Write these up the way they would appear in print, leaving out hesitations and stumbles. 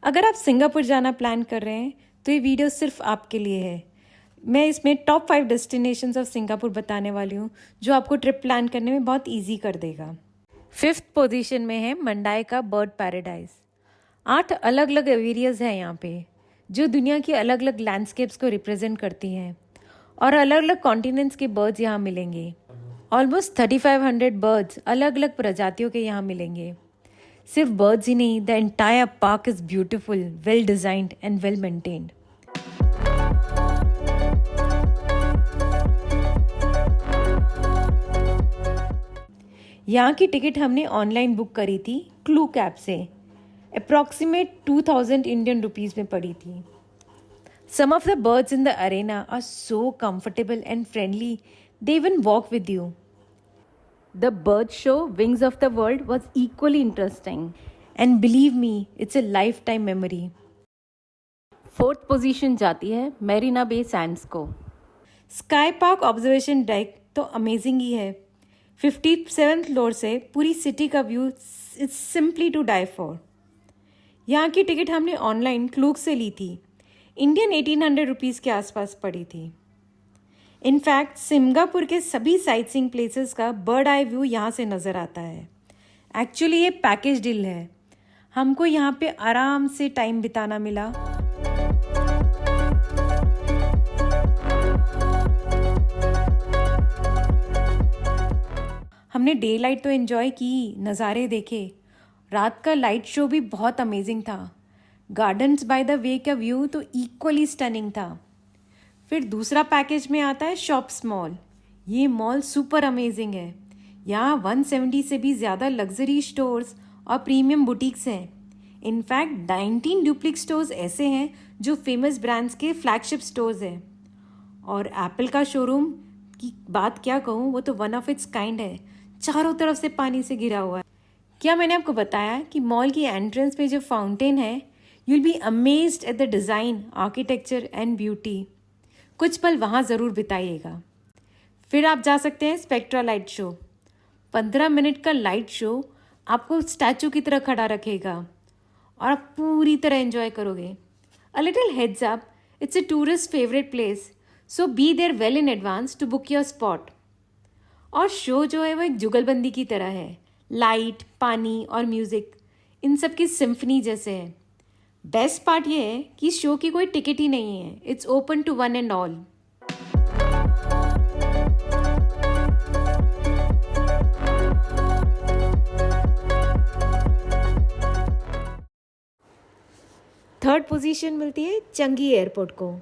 अगर आप सिंगापुर जाना प्लान कर रहे हैं तो ये वीडियो सिर्फ आपके लिए है। मैं इसमें टॉप 5 डेस्टिनेशंस ऑफ सिंगापुर बताने वाली हूँ जो आपको ट्रिप प्लान करने में बहुत इजी कर देगा। 5th पोजीशन में है मंडाई का बर्ड पैराडाइज। 8 अलग अलग एरियाज हैं यहाँ पे जो दुनिया की अलग अलग लैंडस्केप्स को रिप्रेजेंट करती हैं और अलग अलग कॉन्टिनेंट्स के बर्ड्स यहाँ मिलेंगे। ऑलमोस्ट 3500 बर्ड्स अलग अलग प्रजातियों के यहाँ मिलेंगे। सिर्फ बर्ड्स ही नहीं, the entire park is beautiful, well designed and well maintained. यहाँ की टिकट हमने ऑनलाइन बुक करी थी क्लू कैब से। अप्रॉक्सीमेट 2000 इंडियन रुपीज में पड़ी थी। Some of the birds in the arena are so comfortable and friendly, they even walk with you. The bird show Wings of the World was equally interesting, and believe me, it's a lifetime memory. 4th position जाती है Marina Bay Sands को। Sky park observation deck तो amazing ही है। 57th floor से पूरी city का view is simply to die for. यहाँ की टिकट हमने ऑनलाइन क्लूक से ली थी। इंडियन 1800 रुपीज़ के आसपास पड़ी थी। इनफैक्ट सिंगापुर के सभी साइट सीइंग प्लेसेस का बर्ड आई व्यू यहाँ से नज़र आता है। एक्चुअली ये पैकेज डील है। हमको यहाँ पे आराम से टाइम बिताना मिला। हमने डे लाइट तो एंजॉय की, नज़ारे देखे। रात का लाइट शो भी बहुत अमेजिंग था। गार्डन्स बाय द वे का व्यू तो इक्वली स्टनिंग था। फिर दूसरा पैकेज में आता है शॉप्स मॉल। ये मॉल सुपर अमेजिंग है। यहाँ 170 से भी ज़्यादा लग्जरी स्टोर्स और प्रीमियम बुटीक्स हैं। इनफैक्ट 19 डुप्लिक स्टोर्स ऐसे हैं जो फेमस ब्रांड्स के फ्लैगशिप स्टोर्स हैं। और एप्पल का शोरूम की बात क्या कहूँ, वो तो वन ऑफ इट्स काइंड है। चारों तरफ से पानी से घिरा हुआ है। क्या मैंने आपको बताया कि मॉल की एंट्रेंस पे जो फाउंटेन है, you will be amazed at the design, architecture and beauty. कुछ पल वहाँ ज़रूर बिताइएगा। फिर आप जा सकते हैं स्पेक्ट्रा लाइट शो। 15 मिनट का लाइट शो आपको स्टैचू की तरह खड़ा रखेगा और आप पूरी तरह एंजॉय करोगे। A little heads up, it's a tourist favourite place, so be there well in advance to book your spot. और शो जो है वो एक जुगलबंदी की तरह है। लाइट, पानी और म्यूज़िक इन सब की सिम्फनी जैसे है। बेस्ट पार्ट ये है कि शो की कोई टिकट ही नहीं है। It's open to one and all. Third position मिलती है चंगी एयरपोर्ट को।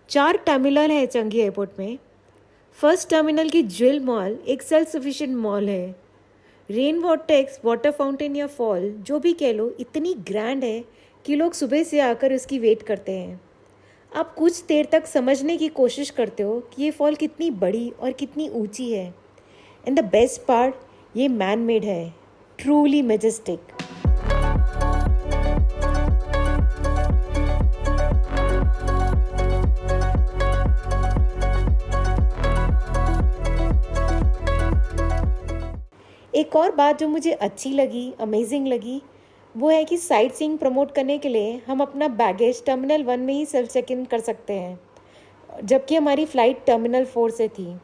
4 टर्मिनल है चंगी एयरपोर्ट में। फर्स्ट टर्मिनल की ज्वेल मॉल एक सेल्फ सफिशिएंट मॉल है। रेन वॉर्टेक्स, वाटर फाउंटेन या फॉल जो भी कह लो, इतनी ग्रैंड है कि लोग सुबह से आकर इसकी वेट करते हैं। आप कुछ देर तक समझने की कोशिश करते हो कि ये फॉल कितनी बड़ी और कितनी ऊंची है। एंड द बेस्ट पार्ट, ये मैन मेड है, ट्रूली मेजेस्टिक। एक और बात जो मुझे अच्छी लगी, अमेजिंग लगी, वो है कि साइट सीइंग प्रमोट करने के लिए हम अपना बैगेज टर्मिनल 1 में ही सेल्फ चेक इन कर सकते हैं, जबकि हमारी फ़्लाइट टर्मिनल 4 से थी।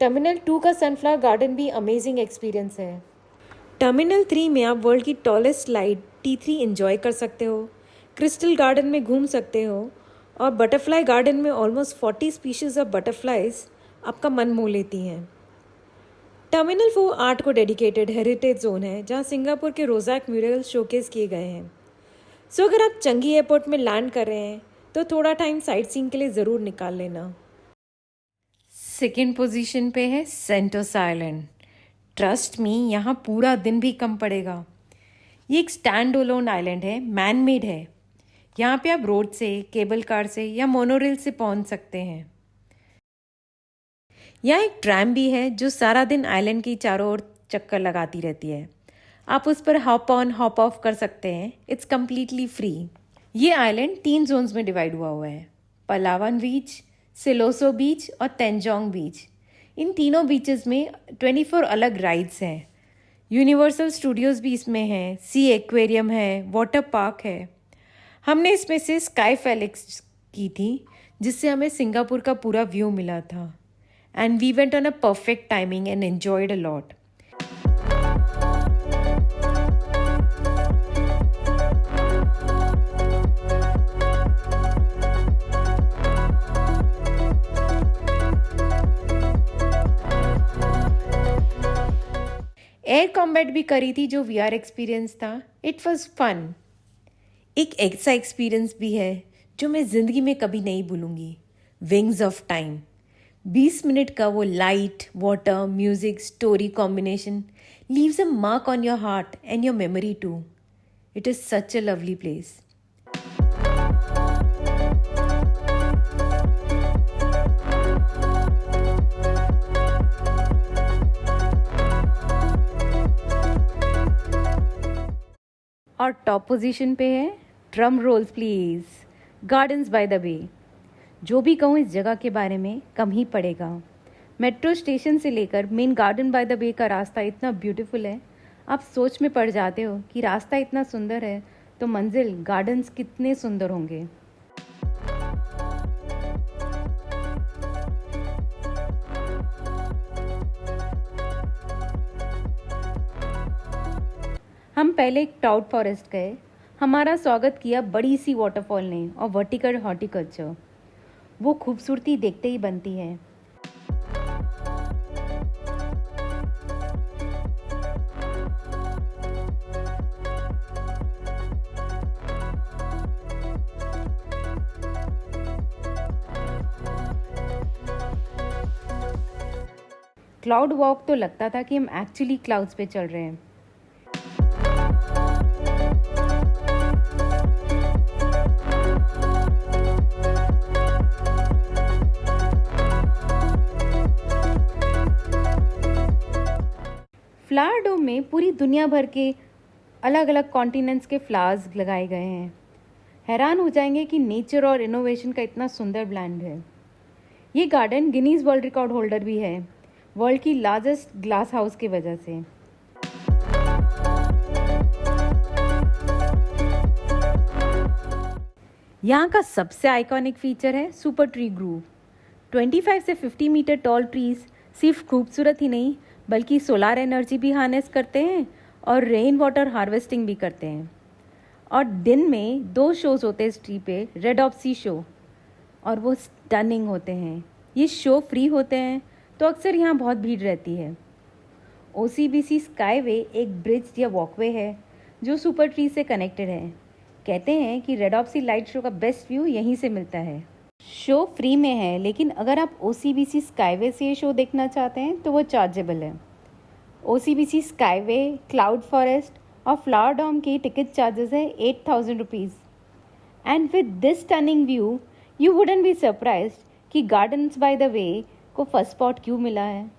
टर्मिनल 2 का सनफ्लावर गार्डन भी अमेजिंग एक्सपीरियंस है। टर्मिनल 3 में आप वर्ल्ड की टॉलेस्ट स्लाइड T3 एंजॉय कर सकते हो, क्रिस्टल गार्डन में घूम सकते हो और बटरफ्लाई गार्डन में ऑलमोस्ट 40 स्पीशीज़ ऑफ बटरफ्लाइज आपका मन मोह लेती हैं। टर्मिनल 4 आर्ट को डेडिकेटेड हेरिटेज जोन है जहाँ सिंगापुर के रोजैक म्यूरल्स शोकेस किए गए हैं। सो अगर आप चंगी एयरपोर्ट में लैंड कर रहे हैं तो थोड़ा टाइम साइट सीइंग के लिए ज़रूर निकाल लेना। सेकेंड पोजीशन पे है सेंटोसा आइलैंड। ट्रस्ट मी, यहाँ पूरा दिन भी कम पड़ेगा। ये एक स्टैंड अलोन आइलैंड है, मैन मेड है। यहाँ पे आप रोड से, केबल कार से या मोनोरेल से पहुँच सकते हैं। यहाँ एक ट्रैम भी है जो सारा दिन आइलैंड की चारों ओर चक्कर लगाती रहती है। आप उस पर हॉप ऑन हॉप ऑफ कर सकते हैं। It's completely free. ये आइलैंड 3 जोन्स में डिवाइड हुआ है, पलावन बीच, सिलोसो बीच और तेंजोंग बीच। इन तीनों बीचेस में 24 अलग राइड्स हैं। यूनिवर्सल स्टूडियोज़ भी इसमें हैं, सी एक्वेरियम है, वाटर पार्क है। हमने इसमें से स्काई फेलिक्स की थी जिससे हमें सिंगापुर का पूरा व्यू मिला था and we went on a perfect timing and enjoyed a lot. Air combat भी करी थी जो VR एक्सपीरियंस था. It was fun. एक ऐसा एक्सपीरियंस भी है जो मैं ज़िंदगी में कभी नहीं भूलूंगी. Wings of time. 20 मिनट का वो light water music story combination leaves a mark on your heart and your memory too. It is such a lovely place. और टॉप पोजीशन पे है drum rolls please Gardens by the Bay. जो भी कहूँ इस जगह के बारे में कम ही पड़ेगा. मेट्रो स्टेशन से लेकर मेन गार्डन बाय द बे का रास्ता इतना ब्यूटीफुल है. आप सोच में पड़ जाते हो कि रास्ता इतना सुंदर है तो मंजिल गार्डन्स कितने सुंदर होंगे. हम पहले एक क्लाउड फॉरेस्ट गए. हमारा स्वागत किया बड़ी सी वाटरफॉल ने और वर्टिकल हॉर्टिकल्चर. वो खूबसूरती देखते ही बनती है. क्लाउड वॉक तो लगता था कि हम एक्चुअली क्लाउड्स पे चल रहे हैं. फ्लावर डोम में पूरी दुनिया भर के अलग अलग कॉन्टिनेंट्स के फ्लावर्स लगाए गए हैं. हैरान हो जाएंगे कि नेचर और इनोवेशन का इतना सुंदर ब्लेंड है. ये garden Guinness world record holder भी है वर्ल्ड की लार्जेस्ट ग्लास हाउस की वजह से. यहाँ का सबसे आइकॉनिक फीचर है सुपर ट्री ग्रूव. 25 से 50 मीटर टॉल ट्रीज सिर्फ खूबसूरत ही नहीं बल्कि सोलार एनर्जी भी हार्नेस करते हैं और रेन वाटर हार्वेस्टिंग भी करते हैं. और दिन में 2 शोज होते हैं इस ट्री पे. रेड ऑफ सी शो और वो स्टनिंग होते हैं. ये शो फ्री होते हैं तो अक्सर यहाँ बहुत भीड़ रहती है. OCBC स्काईवे एक ब्रिज या वॉकवे है जो सुपर ट्री से कनेक्टेड है. कहते हैं कि red of sea light show का बेस्ट व्यू यहीं से मिलता है. शो फ्री में है लेकिन अगर आप OCBC स्काईवे से ये शो देखना चाहते हैं तो वो चार्जेबल है. OCBC स्काईवे क्लाउड फॉरेस्ट और फ्लावर डॉम की टिकट चार्जेस है 8,000 rupees. And with this stunning view you wouldn't be surprised कि गार्डन्स बाय द वे को फर्स्ट स्पॉट क्यों मिला है.